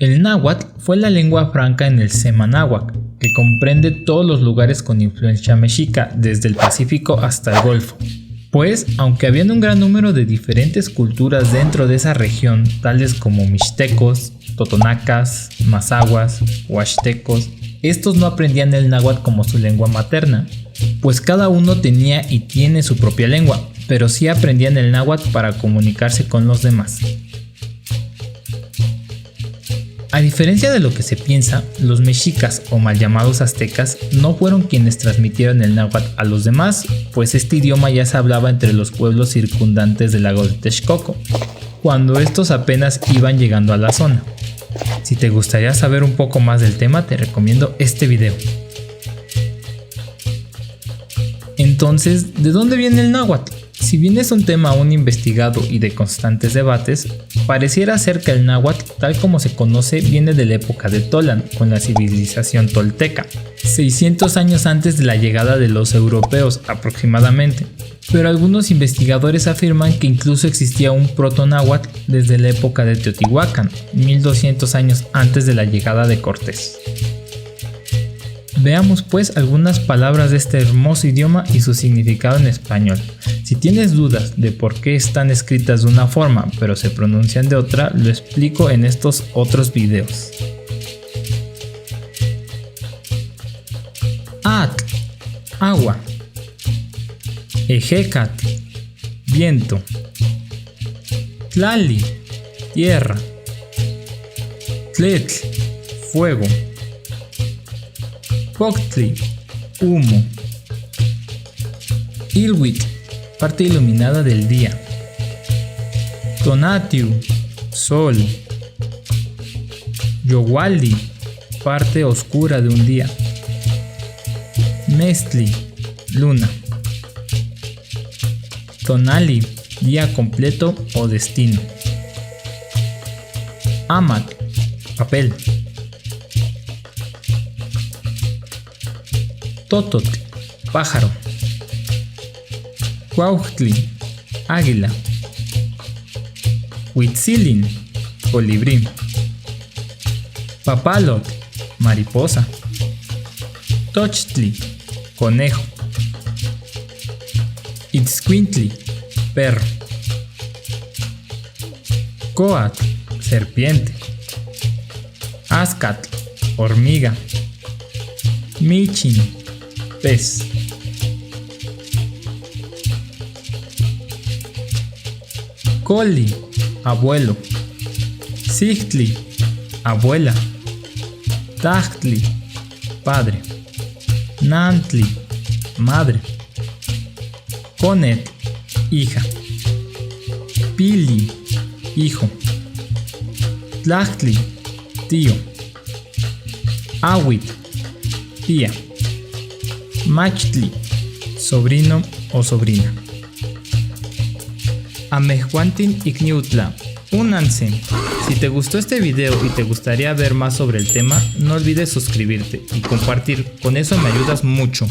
El náhuatl fue la lengua franca en el Semanáhuac, que comprende todos los lugares con influencia mexica, desde el Pacífico hasta el Golfo. Pues, aunque había un gran número de diferentes culturas dentro de esa región, tales como mixtecos, totonacas, mazahuas, huaxtecos, estos no aprendían el náhuatl como su lengua materna, pues cada uno tenía y tiene su propia lengua, pero sí aprendían el náhuatl para comunicarse con los demás. A diferencia de lo que se piensa, los mexicas o mal llamados aztecas no fueron quienes transmitieron el náhuatl a los demás, pues este idioma ya se hablaba entre los pueblos circundantes del lago de Texcoco, cuando estos apenas iban llegando a la zona. Si te gustaría saber un poco más del tema, te recomiendo este video. Entonces, ¿de dónde viene el náhuatl? Si bien es un tema aún investigado y de constantes debates, pareciera ser que el náhuatl, tal como se conoce, viene de la época de Tolan, con la civilización tolteca, 600 años antes de la llegada de los europeos aproximadamente. Pero algunos investigadores afirman que incluso existía un proto-náhuatl desde la época de Teotihuacán, 1200 años antes de la llegada de Cortés. Veamos pues algunas palabras de este hermoso idioma y su significado en español. Si tienes dudas de por qué están escritas de una forma pero se pronuncian de otra, lo explico en estos otros videos. Atl, agua. Ejecatl, viento. Tlali, tierra. Tletl, fuego. Poctli, humo. Ilhuitl, parte iluminada del día. Tonatiu, sol. Yowaldi, parte oscura de un día. Mestli, luna. Tonali, día completo o destino. Amat, papel. Tototl, pájaro. Cuauhtli, águila. Huitzilin, colibrí. Papalotl, mariposa. Tochtli, conejo. Itzcuintli, perro. Coatl, serpiente. Azcatl, hormiga. Michin, pez. Coli, abuelo. Sigtli, abuela. Tachtli, padre. Nantli, madre. Conet, hija. Pili, hijo. Tlachtli, tío. Awit, tía. Machtli, sobrino o sobrina. Amejuantin Icniutla, únanse. Si te gustó este video y te gustaría ver más sobre el tema, no olvides suscribirte y compartir, con eso me ayudas mucho.